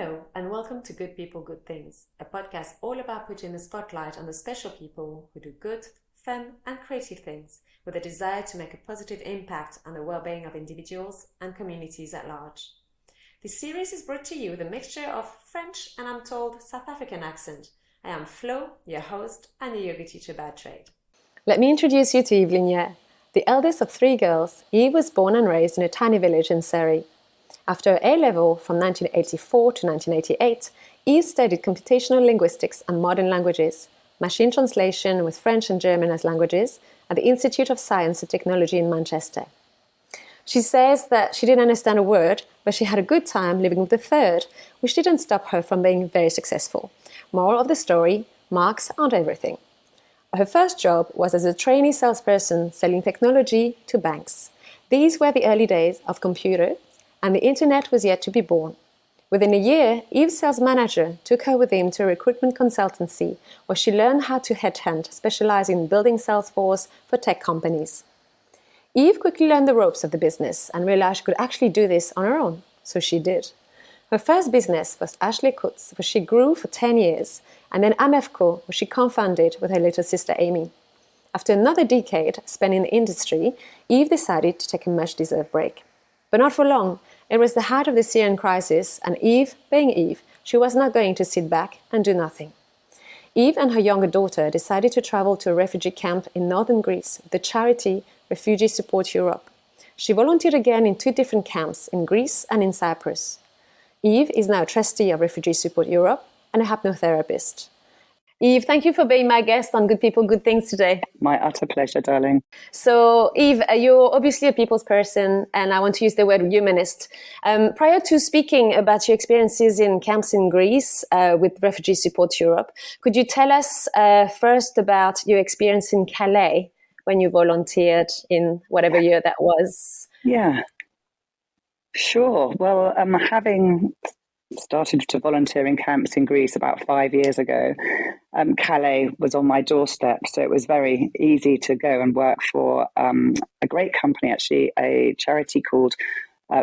Hello and welcome to Good People, Good Things, a podcast all about putting the spotlight on the special people who do good, fun and creative things with a desire to make a positive impact on the well-being of individuals and communities at large. This series is brought to you with a mixture of French and, I'm told, South African accent. I am Flo, your host and a yoga teacher by trade. Let me introduce you to Eve Linieres. The eldest of three girls, Eve was born and raised in a tiny village in Surrey. After her A-level from 1984 to 1988, Eve studied Computational Linguistics and Modern Languages, machine translation with French and German as languages, at the Institute of Science and Technology in Manchester. She says that she didn't understand a word, but she had a good time living with the third, which didn't stop her from being very successful. Moral of the story, marks aren't everything. Her first job was as a trainee salesperson selling technology to banks. These were the early days of computers, and the internet was yet to be born. Within a year, Eve's sales manager took her with him to a recruitment consultancy where she learned how to headhunt, specializing in building sales force for tech companies. Eve quickly learned the ropes of the business and realized she could actually do this on her own, so she did. Her first business was Ashley Coutts, which she grew for 10 years, and then Amevco, which she co-founded with her little sister Amy. After another decade spent in the industry, Eve decided to take a much-deserved break. But not for long. It was the height of the Syrian crisis, and Eve, being Eve, she was not going to sit back and do nothing. Eve and her younger daughter decided to travel to a refugee camp in northern Greece with the charity Refugee Support Europe. She volunteered again in 2 different camps, in Greece and in Cyprus. Eve is now a trustee of Refugee Support Europe and a hypnotherapist. Eve, thank you for being my guest on Good People, Good Things today. My utter pleasure, darling. So, Eve, you're obviously a people's person, and I want to use the word humanist. Prior to speaking about your experiences in camps in Greece with Refugee Support Europe, could you tell us first about your experience in Calais when you volunteered in whatever year that was? Yeah, sure. Well, having started to volunteer in camps in Greece about 5 years ago, Calais was on my doorstep, so it was very easy to go and work for a great company, actually, a charity called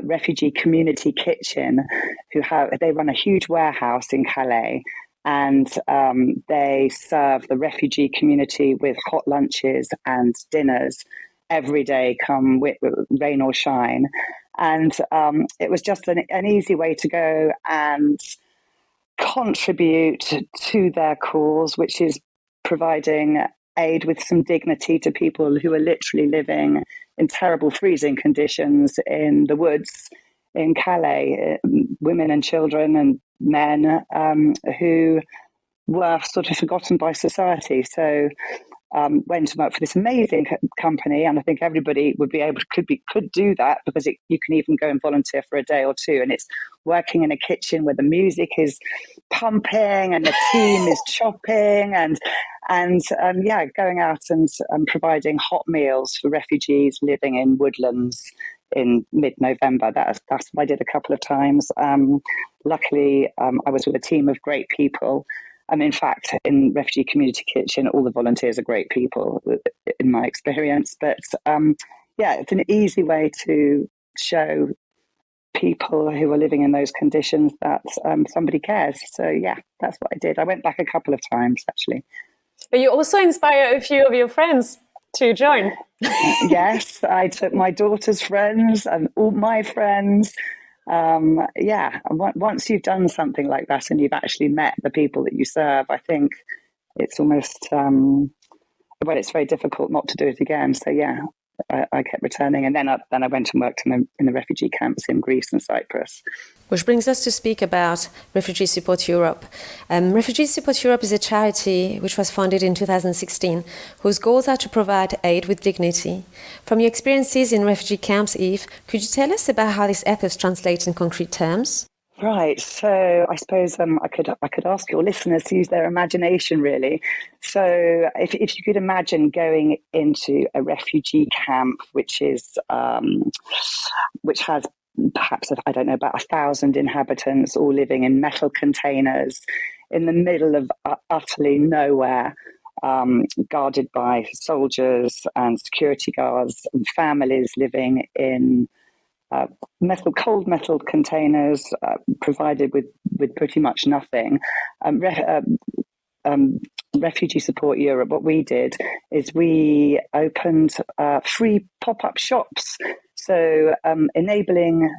Refugee Community Kitchen, they run a huge warehouse in Calais, and they serve the refugee community with hot lunches and dinners every day, come rain or shine. And it was just an easy way to go and contribute to their cause, which is providing aid with some dignity to people who are literally living in terrible freezing conditions in the woods in Calais, women and children and men who were sort of forgotten by society. So went to work for this amazing company, and I think everybody would be able to could do that, because you can even go and volunteer for a day or two, and it's working in a kitchen where the music is pumping and the team is chopping, and going out and providing hot meals for refugees living in woodlands in mid-November. That's what I did a couple of times. Luckily, I was with a team of great people. In fact, in Refugee Community Kitchen, all the volunteers are great people, in my experience. But it's an easy way to show people who are living in those conditions that somebody cares. So, that's what I did. I went back a couple of times, actually. But you also inspire a few of your friends to join. Yes, I took my daughter's friends and all my friends. Once you've done something like that and you've actually met the people that you serve, I think it's almost, it's very difficult not to do it again. So I kept returning, and then I went and worked in the refugee camps in Greece and Cyprus. Which brings us to speak about Refugee Support Europe. Refugee Support Europe is a charity which was founded in 2016, whose goals are to provide aid with dignity. From your experiences in refugee camps, Eve, could you tell us about how this ethos translates in concrete terms? Right. So I suppose I could ask your listeners to use their imagination, really. So if you could imagine going into a refugee camp, which has perhaps, I don't know, about 1,000 inhabitants, all living in metal containers in the middle of utterly nowhere, guarded by soldiers and security guards, and families living in cold metal containers provided with pretty much nothing. Refugee Support Europe, what we did is we opened free pop-up shops, so enabling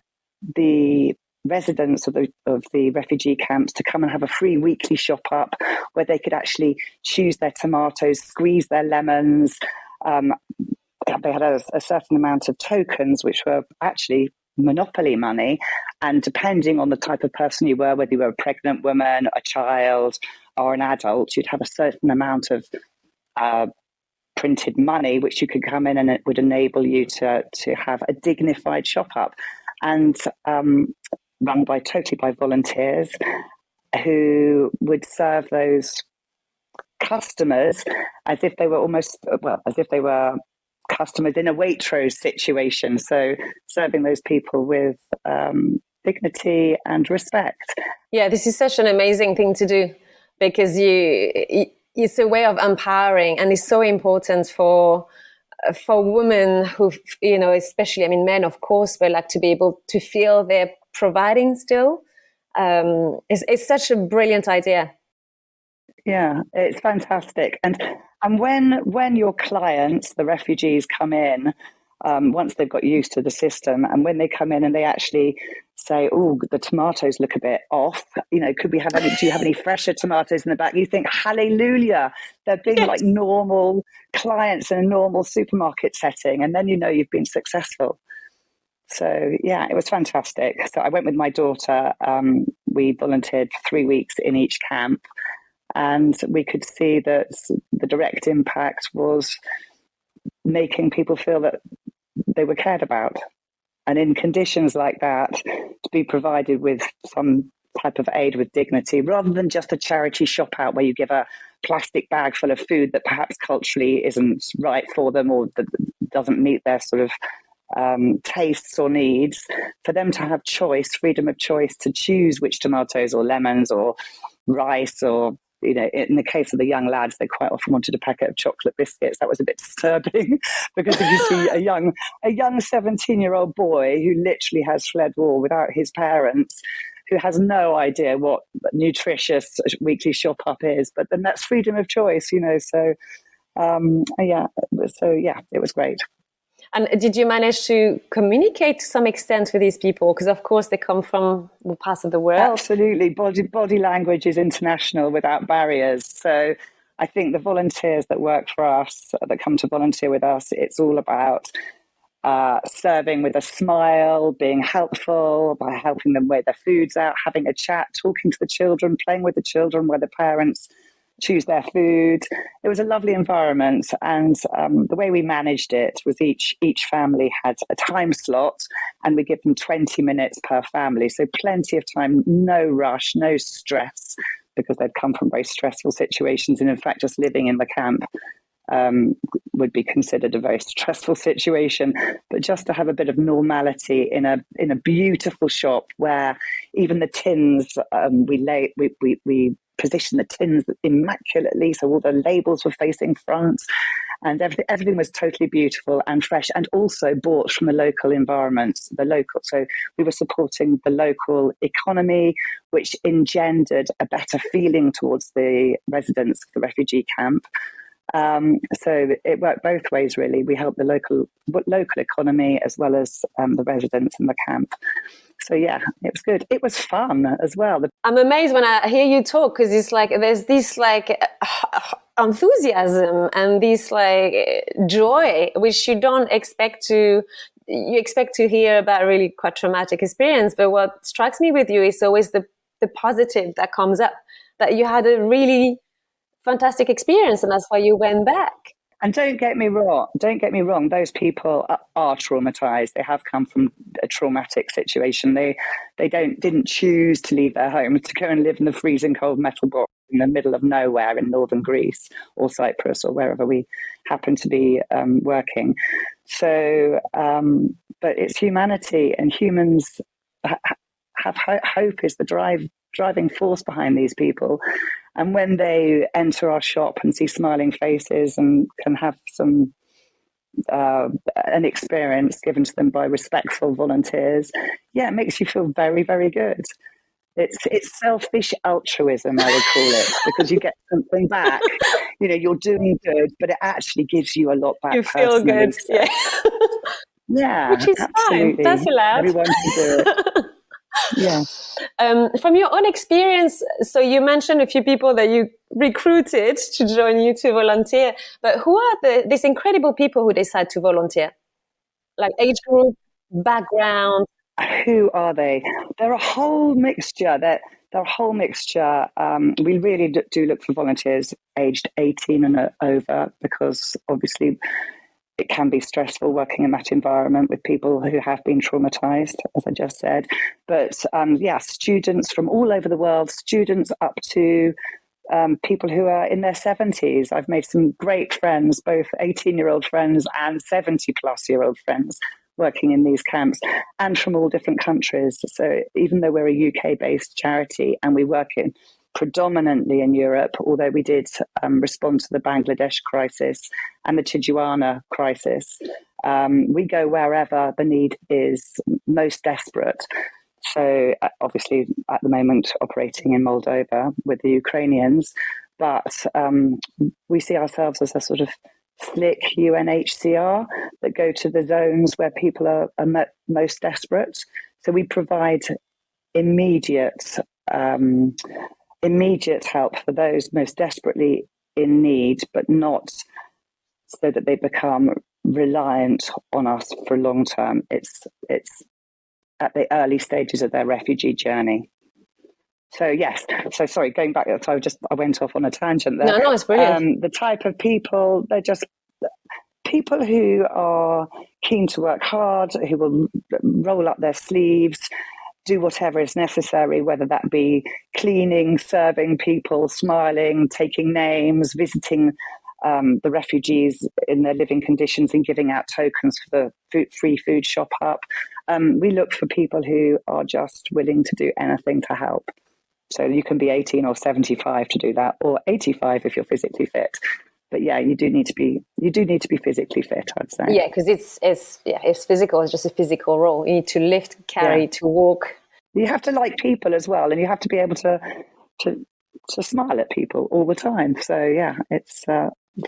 the residents of the refugee camps to come and have a free weekly shop up where they could actually choose their tomatoes, squeeze their lemons. They had a certain amount of tokens, which were actually monopoly money, and depending on the type of person you were, whether you were a pregnant woman, a child, or an adult, you'd have a certain amount of printed money which you could come in, and it would enable you to have a dignified shop up, and run totally by volunteers who would serve those customers as if they were customers in a Waitrose situation. So serving those people with dignity and respect. Yeah, this is such an amazing thing to do, because it's a way of empowering, and it's so important for women who, especially, I mean, men, of course, but like to be able to feel they're providing still. It's such a brilliant idea. Yeah, it's fantastic. And when your clients, the refugees, come in, once they've got used to the system, and when they come in and they actually say, "Oh, the tomatoes look a bit off. Could we have any? Do you have any fresher tomatoes in the back?" You think, "Hallelujah!" They're being like normal clients in a normal supermarket setting, and then you've been successful. So yeah, it was fantastic. So I went with my daughter. We volunteered for 3 weeks in each camp. And we could see that the direct impact was making people feel that they were cared about. And in conditions like that, to be provided with some type of aid with dignity, rather than just a charity shop out where you give a plastic bag full of food that perhaps culturally isn't right for them, or that doesn't meet their sort of tastes or needs, for them to have choice, freedom of choice, to choose which tomatoes or lemons or rice, or in the case of the young lads, they quite often wanted a packet of chocolate biscuits. That was a bit disturbing because if you see a young 17-year-old boy who literally has fled war without his parents, who has no idea what nutritious weekly shop up is, but then that's freedom of choice, So it was great. And did you manage to communicate to some extent with these people? Because of course they come from all parts of the world. Absolutely. Body language is international without barriers. So I think the volunteers that work for us, that come to volunteer with us, it's all about serving with a smile, being helpful by helping them weigh their foods out, having a chat, talking to the children, playing with the children where the parents choose their food. It was a lovely environment, and the way we managed it was each family had a time slot, and we give them 20 minutes per family, so plenty of time, no rush, no stress, because they'd come from very stressful situations, and in fact just living in the camp would be considered a very stressful situation. But just to have a bit of normality in a beautiful shop where even the tins, we position the tins immaculately, so all the labels were facing front, and everything was totally beautiful and fresh, and also bought from the local environment, so we were supporting the local economy, which engendered a better feeling towards the residents of the refugee camp. So it worked both ways, really. We helped the local economy as well as the residents in the camp. So yeah, it was good. It was fun as well. I'm amazed when I hear you talk, because it's like there's this like enthusiasm and this like joy which you don't expect to. You expect to hear about a really quite traumatic experience, but what strikes me with you is always the positive that comes up, that you had a really fantastic experience, and that's why you went back. And don't get me wrong, those people are traumatized. They have come from a traumatic situation. They didn't choose to leave their homes to go and live in the freezing cold metal box in the middle of nowhere in northern Greece or Cyprus or wherever we happen to be working. So, but it's humanity, and humans have hope is the driving force behind these people. And when they enter our shop and see smiling faces and can have some an experience given to them by respectful volunteers, it makes you feel very, very good. It's selfish altruism, I would call it, because you get something back. You're doing good, but it actually gives you a lot back You feel personally. good, So, which is absolutely. fine. That's allowed. Everyone can do it. Yeah. From your own experience, so you mentioned a few people that you recruited to join you to volunteer, but who are these incredible people who decide to volunteer? Like age group, background? Who are they? They're a whole mixture. We really do look for volunteers aged 18 and over, because obviously it can be stressful working in that environment with people who have been traumatized, as I just said. But students from all over the world, students up to people who are in their 70s. I've made some great friends, both 18-year-old friends and 70-plus-year-old friends working in these camps, and from all different countries. So even though we're a UK-based charity and we work predominantly in Europe, although we did respond to the Bangladesh crisis and the Tijuana crisis, we go wherever the need is most desperate. So obviously at the moment operating in Moldova with the Ukrainians, but we see ourselves as a sort of slick UNHCR that go to the zones where people are most desperate. So we provide immediate help for those most desperately in need, but not so that they become reliant on us for long term. It's at the early stages of their refugee journey. So yes, sorry, going back, so I went off on a tangent there. No, it's brilliant. The type of people, they're just people who are keen to work hard, who will roll up their sleeves, do whatever is necessary, whether that be cleaning, serving people, smiling, taking names, visiting the refugees in their living conditions and giving out tokens for the free food shop up. We look for people who are just willing to do anything to help. So you can be 18 or 75 to do that, or 85 if you're physically fit. But you do need to be physically fit, I'd say. Yeah, because it's physical. It's just a physical role. You need to lift, carry, to walk. You have to like people as well, and you have to be able to smile at people all the time. So it's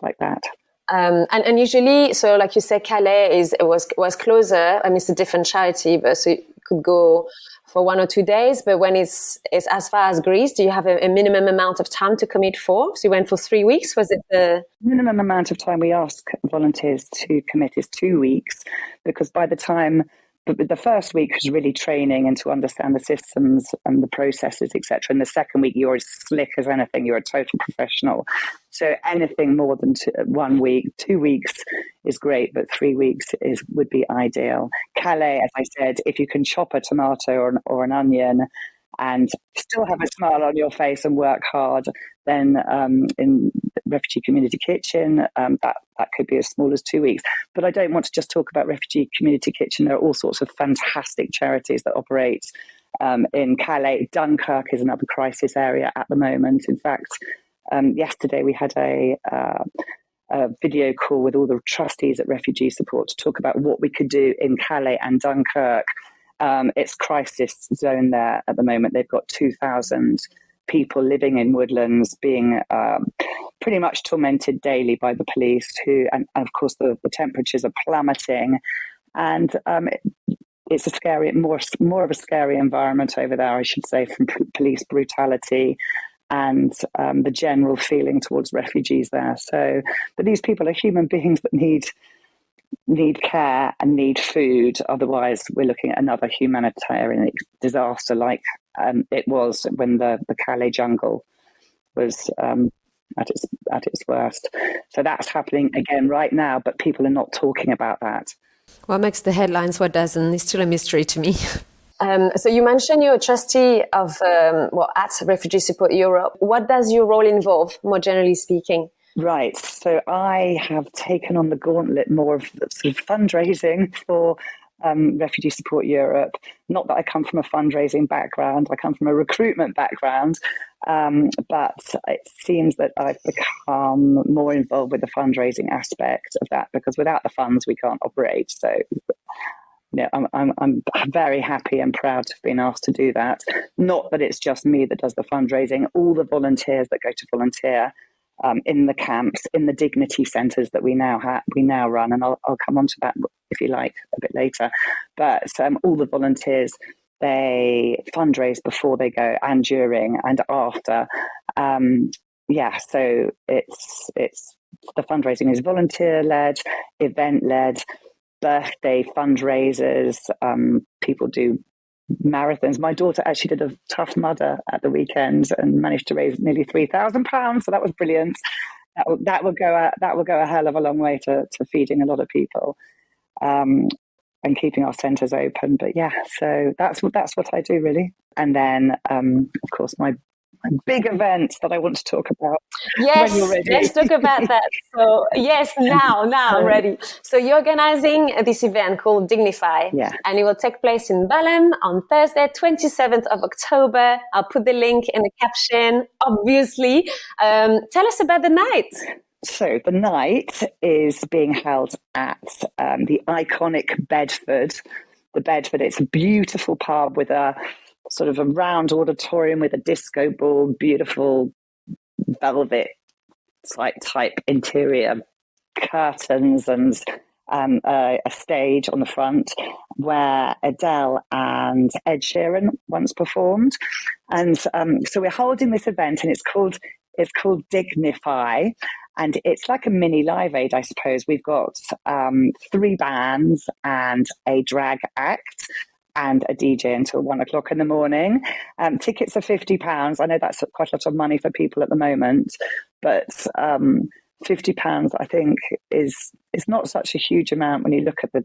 like that. And usually, so like you said, Calais was closer. I mean, it's a different charity, but so you could go for 1 or 2 days. But when it's as far as Greece, do you have a minimum amount of time to commit for? So you went for 3 weeks. Was it the minimum amount of time we ask volunteers to commit is 2 weeks? Because by the time the first week was really training and to understand the systems and the processes, etc. And the second week, you're as slick as anything. You're a total professional. So anything more than 1 week, 2 weeks is great, but 3 weeks would be ideal. Calais, as I said, if you can chop a tomato or an onion and still have a smile on your face and work hard, then in Refugee Community Kitchen, that could be as small as 2 weeks. But I don't want to just talk about Refugee Community Kitchen. There are all sorts of fantastic charities that operate in Calais. Dunkirk is another crisis area at the moment. In fact, yesterday we had a video call with all the trustees at Refugee Support to talk about what we could do in Calais and Dunkirk. It's crisis zone there at the moment. They've got 2,000 people living in woodlands being pretty much tormented daily by the police, and of course the temperatures are plummeting, and it's a scary, more of a scary environment over there, I should say, from police brutality and the general feeling towards refugees there. So, but these people are human beings that need care and need food. Otherwise, we're looking at another humanitarian disaster like it was when the Calais jungle was at its worst. So that's happening again right now, but people are not talking about that. What makes the headlines, what doesn't, is still a mystery to me. So you mentioned you're a trustee of at Refugee Support Europe. What does your role involve, more generally speaking? Right. So I have taken on the gauntlet more of sort of fundraising for Refugee Support Europe. Not that I come from a fundraising background, I come from a recruitment background, but it seems that I've become more involved with the fundraising aspect of that, because without the funds we can't operate. So I'm very happy and proud to have been asked to do that. Not that it's just me that does the fundraising. All the volunteers that go to volunteer in the camps, in the dignity centres that we now run, and I'll come on to that if you like a bit later. But all the volunteers, they fundraise before they go, and during and after. So it's the fundraising is volunteer led, event led, birthday fundraisers. People do marathons. My daughter actually did a Tough Mudder at the weekend and managed to raise nearly £3,000, so that was brilliant. That will go a hell of a long way to feeding a lot of people, and keeping our centres open. But yeah, so that's what I do really. And then of course my big event that I want to talk about. Yes, when you're ready. let's talk about that. So yes, now I'm ready. So you're organizing this event called Dignify, and it will take place in Balham on Thursday, 27th of October. I'll put the link in the caption, obviously. Tell us about the night. So the night is being held at the iconic Bedford. The Bedford, it's a beautiful pub with a sort of a round auditorium with a disco ball, beautiful velvet type interior, curtains, and a stage on the front where Adele and Ed Sheeran once performed. And so we're holding this event, and it's called Dignify. And it's like a mini Live Aid, I suppose. We've got 3 bands and a drag act and a DJ until 1:00 in the morning. Tickets are £50. I know that's quite a lot of money for people at the moment, but £50, I think, is not such a huge amount when you look at the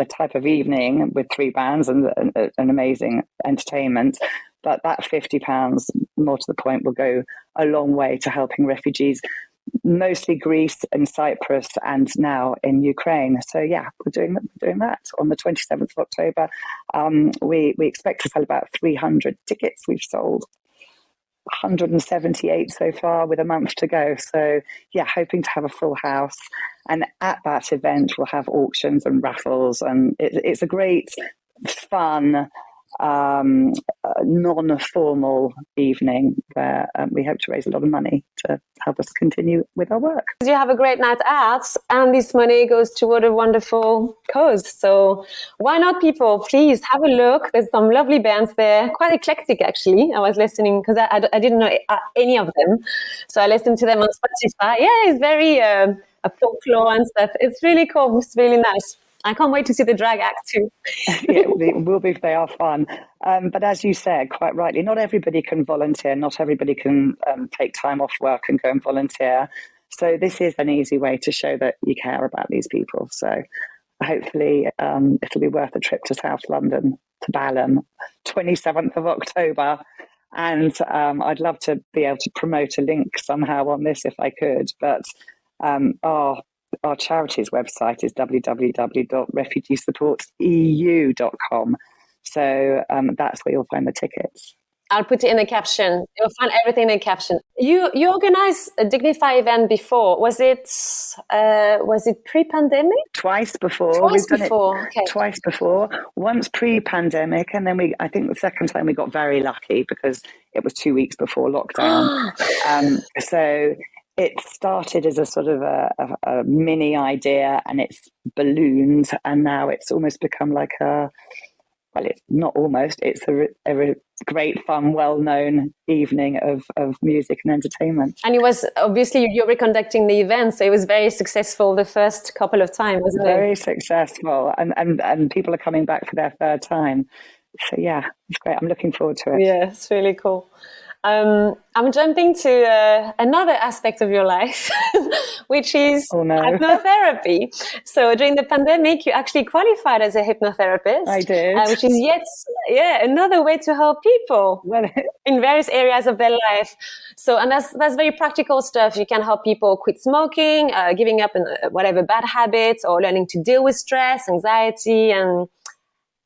type of evening with 3 bands and an amazing entertainment. But that £50, more to the point, will go a long way to helping refugees, mostly Greece and Cyprus, and now in Ukraine. So yeah, we're doing that on the 27th of October. We expect to sell about 300 tickets. We've sold 178 so far, with a month to go. So yeah, hoping to have a full house. And at that event, we'll have auctions and raffles, and it's a great, fun, non-formal evening where we hope to raise a lot of money to help us continue with our work. You have a great night out, and this money goes toward a wonderful cause. So why not, people? Please have a look. There's some lovely bands there, quite eclectic actually. I was listening because I didn't know any of them, so I listened to them on Spotify. Yeah, it's very a folklore and stuff. It's really cool. It's really nice. I can't wait to see the drag act too. Yeah, it will be. They are fun. But as you said, quite rightly, not everybody can volunteer. Not everybody can take time off work and go and volunteer. So this is an easy way to show that you care about these people. So hopefully it'll be worth a trip to South London, to Balham, 27th of October. And I'd love to be able to promote a link somehow on this if I could. But our charity's website is www.refugeesupporteu.com. So that's where you'll find the tickets. I'll put it in the caption. You'll find everything in the caption. You organized a Dignify event before. Was it pre-pandemic? Twice before. Twice before. Okay. Twice before. Once pre-pandemic, and then I think the second time we got very lucky because it was 2 weeks before lockdown. So it started as a sort of a mini idea, and it's ballooned, and now it's almost become like it's not almost, it's a great, fun, well-known evening of music and entertainment. And it was, obviously, you're reconducting the event, so it was very successful the first couple of times, wasn't it? Very successful, and people are coming back for their third time. So yeah, it's great. I'm looking forward to it. Yeah, it's really cool. I'm jumping to another aspect of your life, which is hypnotherapy. So during the pandemic, you actually qualified as a hypnotherapist. I did. Which is another way to help people in various areas of their life. So, and that's very practical stuff. You can help people quit smoking, giving up whatever bad habits, or learning to deal with stress, anxiety, and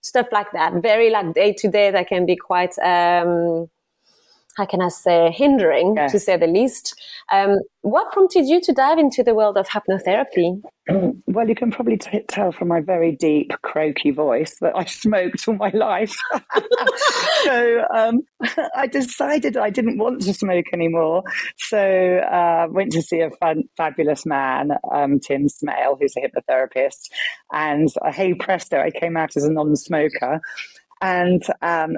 stuff like that, very like day to day, that can be quite, how can I say, hindering, to say the least. What prompted you to dive into the world of hypnotherapy? Well, you can probably tell from my very deep, croaky voice that I smoked all my life. So I decided I didn't want to smoke anymore. So went to see a fabulous man, Tim Smale, who's a hypnotherapist. And hey presto, I came out as a non-smoker. And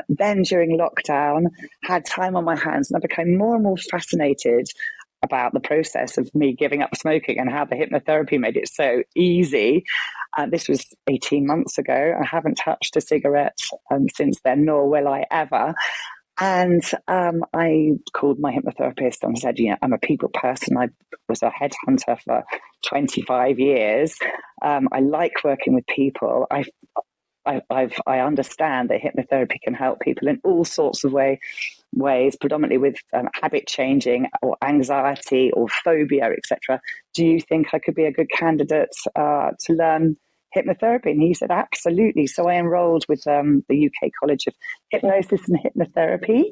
then during lockdown, had time on my hands, and I became more and more fascinated about the process of me giving up smoking and how the hypnotherapy made it so easy. This was 18 months ago. I haven't touched a cigarette since then, nor will I ever. And I called my hypnotherapist and said, I'm a people person. I was a headhunter for 25 years. I like working with people. I understand that hypnotherapy can help people in all sorts of ways, predominantly with habit changing or anxiety or phobia, etc. Do you think I could be a good candidate to learn hypnotherapy? And he said, absolutely. So I enrolled with the UK College of Hypnosis and Hypnotherapy,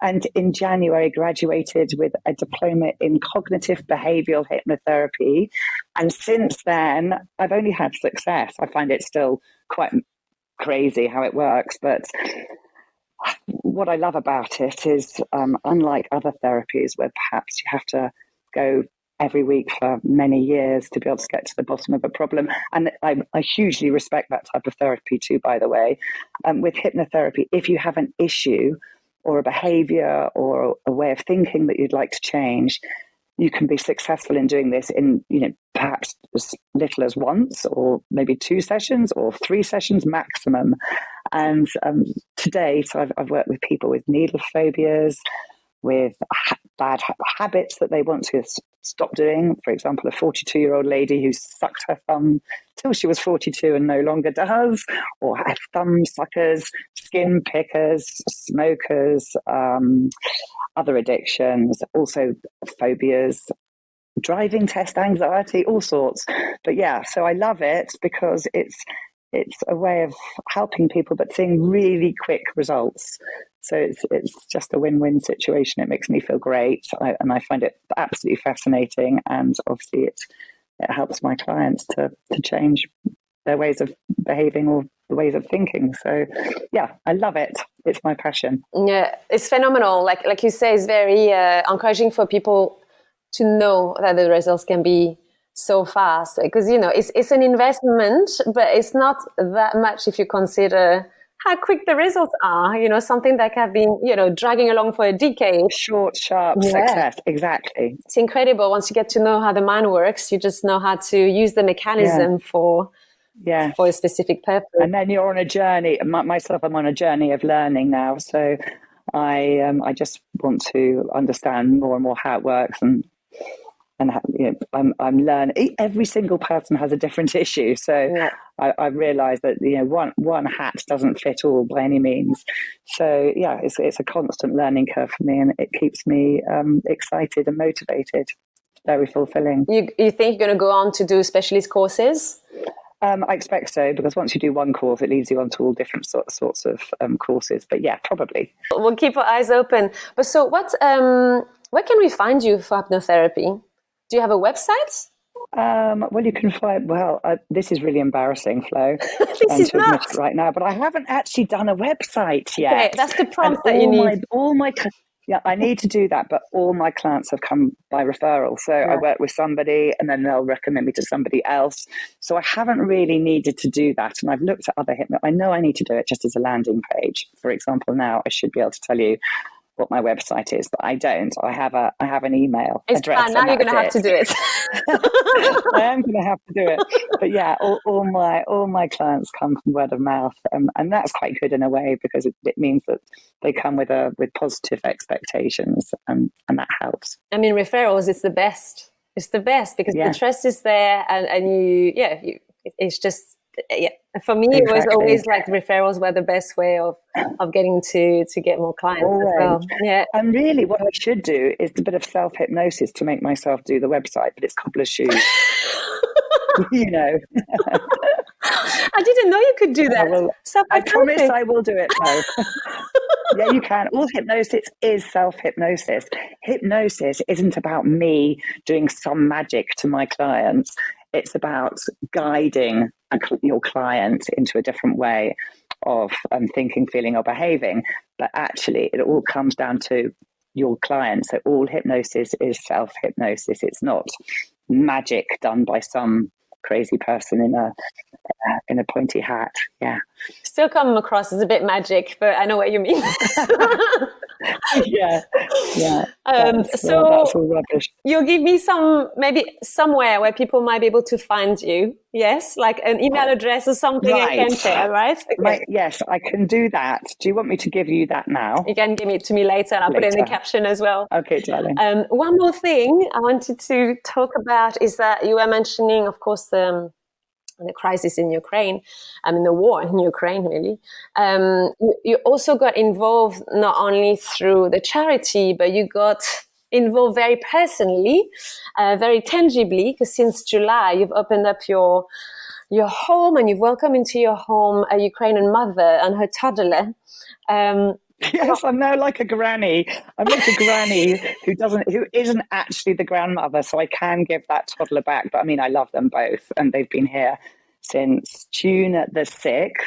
and in January graduated with a diploma in cognitive behavioral hypnotherapy. And since then, I've only had success. I find it still quite crazy how it works, but what I love about it is unlike other therapies where perhaps you have to go every week for many years to be able to get to the bottom of a problem, and I hugely respect that type of therapy too, by the way. With hypnotherapy, if you have an issue or a behavior or a way of thinking that you'd like to change, you can be successful in doing this in, perhaps as little as once, or maybe 2 sessions, or 3 sessions maximum. And to date, I've worked with people with needle phobias, with bad habits that they want to stop doing. For example, a 42-year-old lady who sucked her thumb till she was 42 and no longer does, or have thumb suckers, skin pickers, smokers, other addictions, also phobias, driving test anxiety, all sorts. But yeah, so I love it because it's a way of helping people, but seeing really quick results. So it's just a win-win situation. It makes me feel great, and I find it absolutely fascinating. And obviously, it helps my clients to change their ways of behaving or the ways of thinking. So yeah, I love it. It's my passion. Yeah, it's phenomenal. Like you say, it's very encouraging for people to know that the results can be so fast, because it's an investment, but it's not that much if you consider how quick the results are. Something that have been dragging along for a decade. Short, sharp success. Exactly. It's incredible. Once you get to know how the mind works, you just know how to use the mechanism for a specific purpose. And then you're on a journey. Myself, I'm on a journey of learning now. So I just want to understand more and more how it works, and I'm learning. Every single person has a different issue, so I've realised that one hat doesn't fit all by any means. So yeah, it's a constant learning curve for me, and it keeps me excited and motivated. Very fulfilling. You think you're going to go on to do specialist courses? I expect so, because once you do one course, it leads you on to all different sorts of courses. But yeah, probably. We'll keep our eyes open. But so where can we find you for hypnotherapy? Do you have a website? Well, you can find. This is really embarrassing, Flo. This is not right now, but I haven't actually done a website yet. Okay, that's the prompt that you need. I need to do that, but all my clients have come by referral. So I work with somebody, and then they'll recommend me to somebody else. So I haven't really needed to do that, and I've looked at other I know I need to do it just as a landing page. For example, now I should be able to tell you what my website is, but I don't. I have an email address. Fine. Now you're going to have to do it. I am going to have to do it. But yeah, all my clients come from word of mouth, and that's quite good in a way, because it means that they come with positive expectations, and that helps. I mean, referrals is the best. It's the best because the trust is there, and it's just. Yeah, for me, It was always like referrals were the best way of getting to get more clients as well. Yeah, and really, what I should do is a bit of self hypnosis to make myself do the website, but it's cobbler's shoes. I didn't know you could do that. I promise I will do it though. Yeah, you can. All hypnosis is self-hypnosis. Hypnosis isn't about me doing some magic to my clients. It's about guiding your client into a different way of thinking, feeling, or behaving. But actually, it all comes down to your client. So all hypnosis is self-hypnosis. It's not magic done by some crazy person in a pointy hat. Yeah. Still come across as a bit magic, but I know what you mean. Yeah. That's all rubbish. You'll give me maybe somewhere where people might be able to find you. Yes, like an email address or something I can share, right? Okay. Yes, I can do that. Do you want me to give you that now? You can give it to me later, and I'll put it in the caption as well. Okay, darling. One more thing I wanted to talk about is that you were mentioning, of course, the crisis in Ukraine, the war in Ukraine, really. You also got involved not only through the charity, but you got involved very personally, very tangibly, because since July, you've opened up your home and you've welcomed into your home a Ukrainian mother and her toddler. Yes, I'm now like a granny. I'm like a granny who isn't actually the grandmother, so I can give that toddler back. But I mean, I love them both, and they've been here since June the 6th.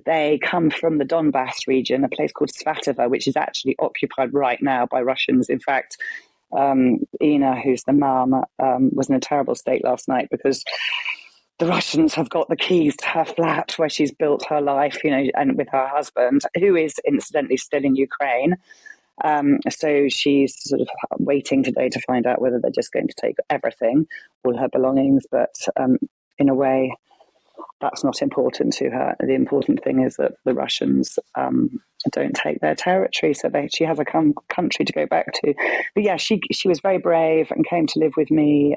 They come from the Donbass region, a place called Svatovo, which is actually occupied right now by Russians. In fact, Ina, who's the mum, was in a terrible state last night because the Russians have got the keys to her flat where she's built her life, and with her husband, who is incidentally still in Ukraine. So she's sort of waiting today to find out whether they're just going to take everything, all her belongings. But in a way, that's not important to her. The important thing is that the Russians don't take their territory, so she has a country to go back to. But yeah, she was very brave and came to live with me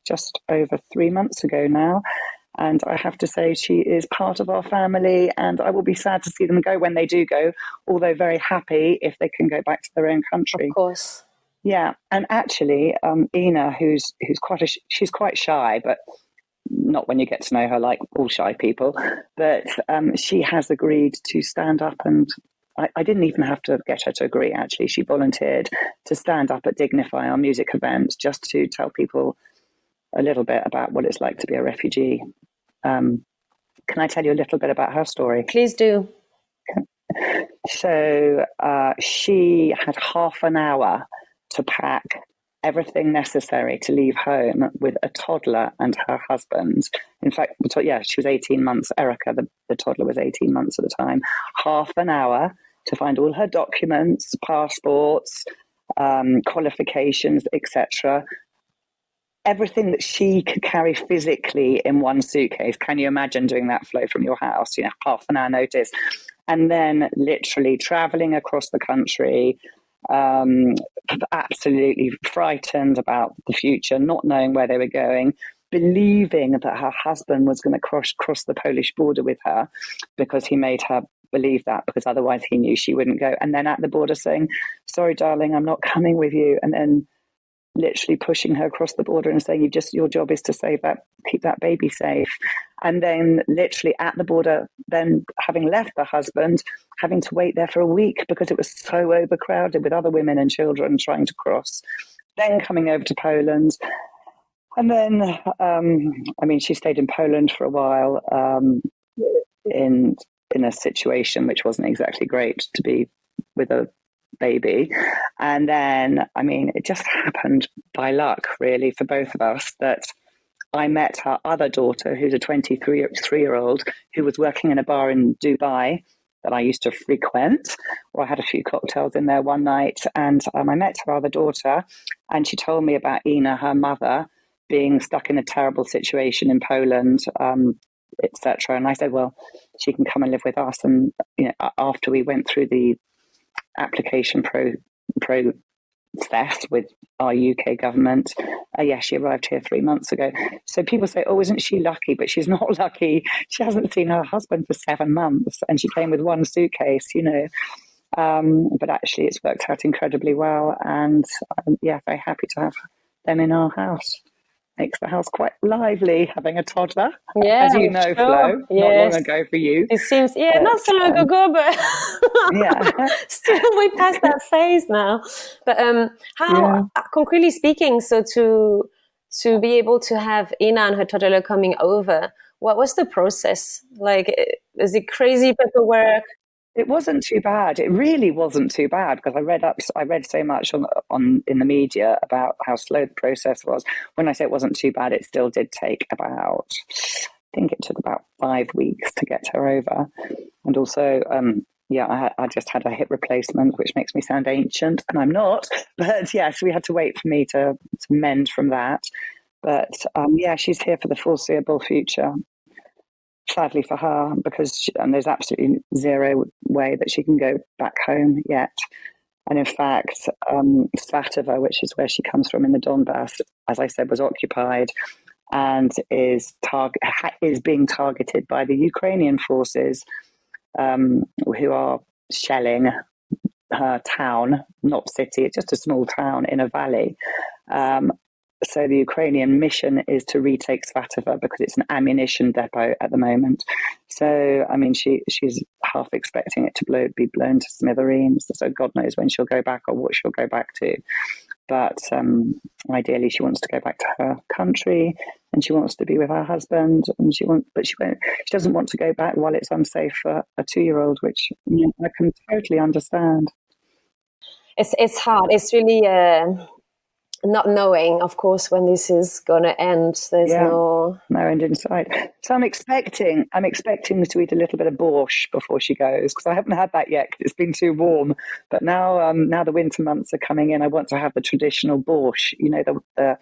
just over 3 months ago now. And I have to say she is part of our family, and I will be sad to see them go when they do go, although very happy if they can go back to their own country. Of course. Yeah, and actually, Ina, who's she's quite shy, but not when you get to know her like all shy people, but she has agreed to stand up, and I didn't even have to get her to agree, actually. She volunteered to stand up at Dignify, our music event, just to tell people a little bit about what it's like to be a refugee. Can I tell you a little bit about her story? Please do. So she had half an hour to pack everything necessary to leave home with a toddler and her husband. In fact, she was 18 months. Erica, the toddler, was 18 months at the time. Half an hour to find all her documents, passports, qualifications, etc. Everything that she could carry physically in one suitcase. Can you imagine doing that flow from your house? Half an hour notice. And then literally traveling across the country, absolutely frightened about the future, not knowing where they were going, believing that her husband was going to cross the Polish border with her because he made her believe that, because otherwise he knew she wouldn't go. And then at the border saying, sorry, darling, I'm not coming with you. And then literally pushing her across the border and saying, your job is to keep that baby safe. And then literally at the border, then having left the husband, having to wait there for a week because it was so overcrowded with other women and children trying to cross, then coming over to Poland. And then, she stayed in Poland for a while in a situation which wasn't exactly great to be with a baby. And then, it just happened by luck, really, for both of us, that I met her other daughter, who's a 23-year-old, who was working in a bar in Dubai that I used to frequent, where I had a few cocktails in there one night. And I met her other daughter, and she told me about Ina, her mother, being stuck in a terrible situation in Poland, etc. And I said, well, she can come and live with us. And after we went through the application process with our UK government, she arrived here 3 months ago. So people say, oh, isn't she lucky? But she's not lucky. She hasn't seen her husband for 7 months, and she came with one suitcase, but actually it's worked out incredibly well, and I'm very happy to have them in our house. makes the house quite lively having a toddler, Yeah, as you I'm know, sure. Flo, not long Yes. ago for you. It seems, But, not so long ago, but yeah. still we passed that phase now. But how, concretely speaking, so to be able to have Ina and her toddler coming over, what was the process? Like, is it crazy paperwork? It wasn't too bad. It really wasn't too bad, because I read so much on in the media about how slow the process was. When I say it wasn't too bad, it still did take about, I think it took about 5 weeks to get her over. And also, I just had a hip replacement, which makes me sound ancient, and I'm not. But yes, we had to wait for me to mend from that. But she's here for the foreseeable future. Sadly for her, because and there's absolutely zero way that she can go back home yet. And in fact, Svatova, which is where she comes from in the Donbass, as I said, was occupied and is being targeted by the Ukrainian forces, who are shelling her town, not city. It's just a small town in a valley. So the Ukrainian mission is to retake Svatova, because it's an ammunition depot at the moment. So, I mean, she's half expecting it to be blown to smithereens. So God knows when she'll go back or what she'll go back to. But ideally, she wants to go back to her country, and she wants to be with her husband. And she doesn't want to go back while it's unsafe for a 2-year-old, which I can totally understand. It's hard. It's really not knowing, of course, when this is going to end. There's no end in sight. So I'm expecting to eat a little bit of borscht before she goes, because I haven't had that yet because it's been too warm. But now the winter months are coming in, I want to have the traditional borscht. You know, the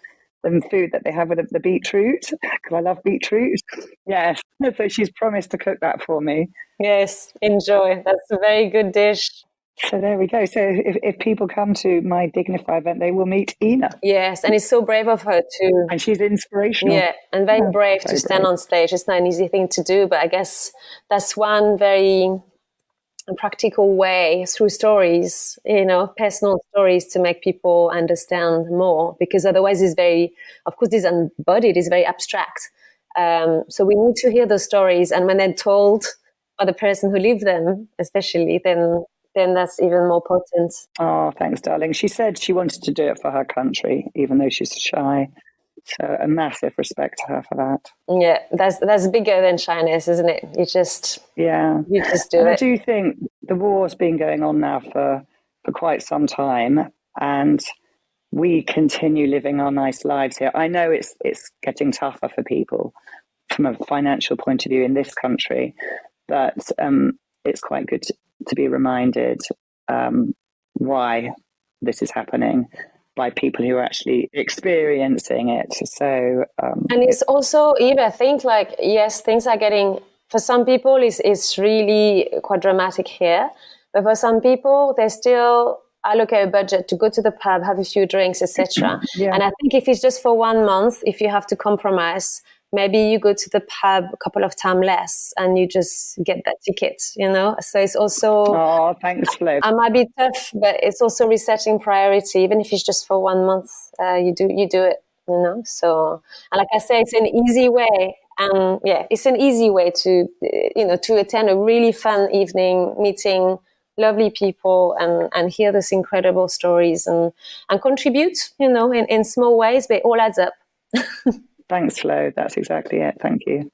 food that they have with the beetroot, because I love beetroot. Yes, so she's promised to cook that for me. Yes, enjoy. That's a very good dish. So there we go. So if people come to my Dignify event, they will meet Ina. Yes, and it's so brave of her too. And she's inspirational. Yeah, and very brave to stand on stage. It's not an easy thing to do, but I guess that's one very practical way, through stories, personal stories, to make people understand more, because otherwise it's very, of course, this embodied is very abstract. So we need to hear those stories, and when they're told by the person who lived them, especially, then that's even more potent. Oh, thanks, darling. She said she wanted to do it for her country, even though she's shy. So a massive respect to her for that. Yeah, that's bigger than shyness, isn't it? You just do it. I do think the war's been going on now for quite some time, and we continue living our nice lives here. I know it's getting tougher for people from a financial point of view in this country, but it's quite good to be reminded why this is happening by people who are actually experiencing it. So, and it's also, Eve, I think, yes, things are getting, for some people, it's really quite dramatic here, but for some people, they still allocate a budget to go to the pub, have a few drinks, etc. And I think if it's just for 1 month, if you have to compromise, maybe you go to the pub a couple of times less and you just get that ticket, So it's also... Oh, thanks, Flo. I might be tough, but it's also resetting priority. Even if it's just for 1 month, you do it, So, and like I say, it's an easy way. And it's an easy way to, to attend a really fun evening, meeting lovely people and hear those incredible stories and contribute, in small ways, but it all adds up. Thanks, Flo. That's exactly it. Thank you.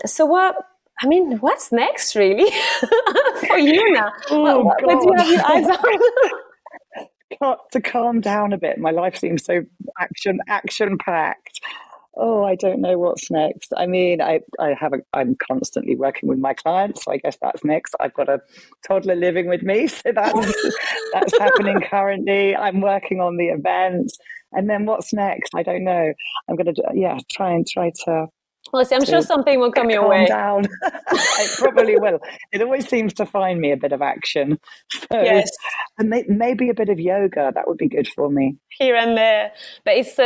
So what's next, really, for you now? What do you have your eyes on? Got to calm down a bit. My life seems so action-packed. Oh, I don't know what's next. I mean, I'm constantly working with my clients, so I guess that's next. I've got a toddler living with me, so that's happening currently. I'm working on the event. And then what's next? I don't know. I'm going to, try to... Well, see, I'm sure something will come your way. Calm down. It probably will. It always seems to find me a bit of action. So, yes. And maybe a bit of yoga. That would be good for me. Here and there. But it's,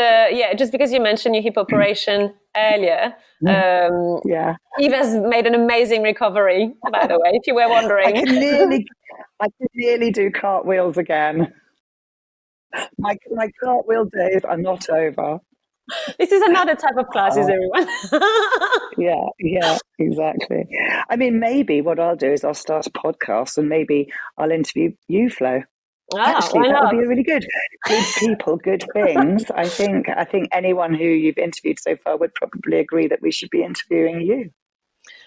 just because you mentioned your hip operation earlier. Eve has made an amazing recovery, by the way, if you were wondering. I can nearly do cartwheels again. My cartwheel days are not over. This is another type of classes, everyone. Yeah, exactly. I mean, maybe what I'll do is I'll start a podcast and maybe I'll interview you, Flo. Actually, Why that would not? be a really good people, good things. I think anyone who you've interviewed so far would probably agree that we should be interviewing you.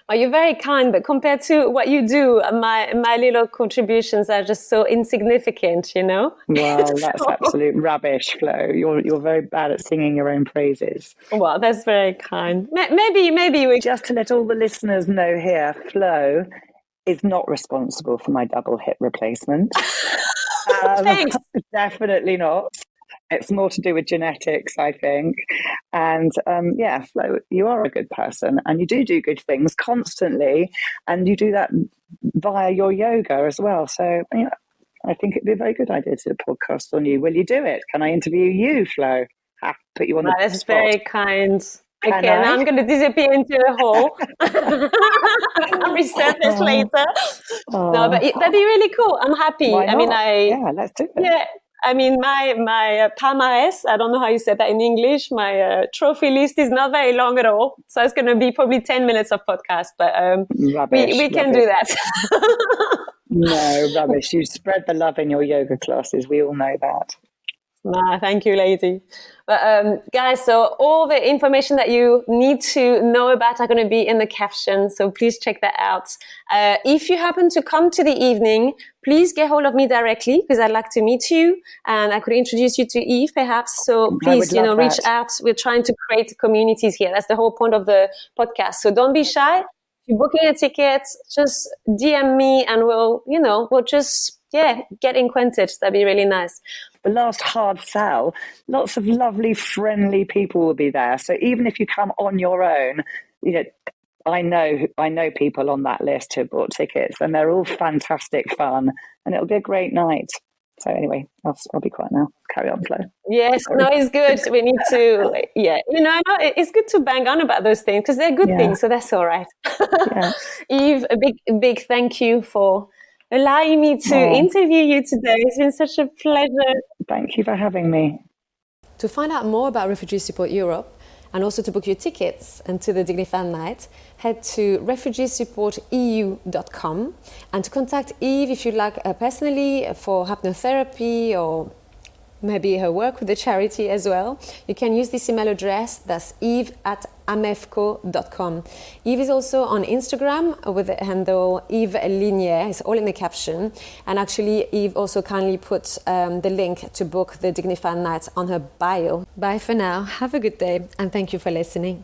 Well, you're very kind, but compared to what you do, my little contributions are just so insignificant, you know? Well, that's absolute rubbish, Flo. You're very bad at singing your own praises. Well, that's very kind. Maybe we... Just to let all the listeners know here, Flo is not responsible for my double hip replacement. Thanks. Definitely not. It's more to do with genetics, I think. And Flo, you are a good person and you do good things constantly. And you do that via your yoga as well. So, I think it'd be a very good idea to do a podcast on you. Will you do it? Can I interview you, Flo? Put you on the That's spot. very kind. Okay, now I'm going to disappear into a hole. I'll resurface later. No, but that'd be really cool. I'm happy. Why not? Let's do it. Yeah. I mean, my palmarès, I don't know how you say that in English, my trophy list is not very long at all. So it's going to be probably 10 minutes of podcast, but we can do that. No, rubbish. You spread the love in your yoga classes. We all know that. Thank you, lady. But guys, so all the information that you need to know about are going to be in the caption. So please check that out. If you happen to come to the evening, please get hold of me directly because I'd like to meet you and I could introduce you to Eve perhaps. So please, reach out. We're trying to create communities here. That's the whole point of the podcast. So don't be shy. If you're booking a ticket, just DM me and we'll just, get acquainted. That'd be really nice. The last hard sell, lots of lovely, friendly people will be there. So even if you come on your own, I know people on that list who bought tickets and they're all fantastic fun and it'll be a great night. So anyway, I'll be quiet now. Carry on, Flo. Yes, no, it's good. We need to, it's good to bang on about those things because they're good things. So that's all right. Yeah. Eve, a big thank you for allowing me to interview you today. It's been such a pleasure. Thank you for having me. To find out more about Refugee Support Europe and also to book your tickets and to the Dignified Night, head to refugeesupporteu.com and to contact Eve if you'd like personally for hypnotherapy or maybe her work with the charity as well. You can use this email address, that's Eve@Amevco.com. Eve is also on Instagram with the handle Eve Linieres, it's all in the caption. And actually, Eve also kindly put the link to book the Dignified Night on her bio. Bye for now, have a good day, and thank you for listening.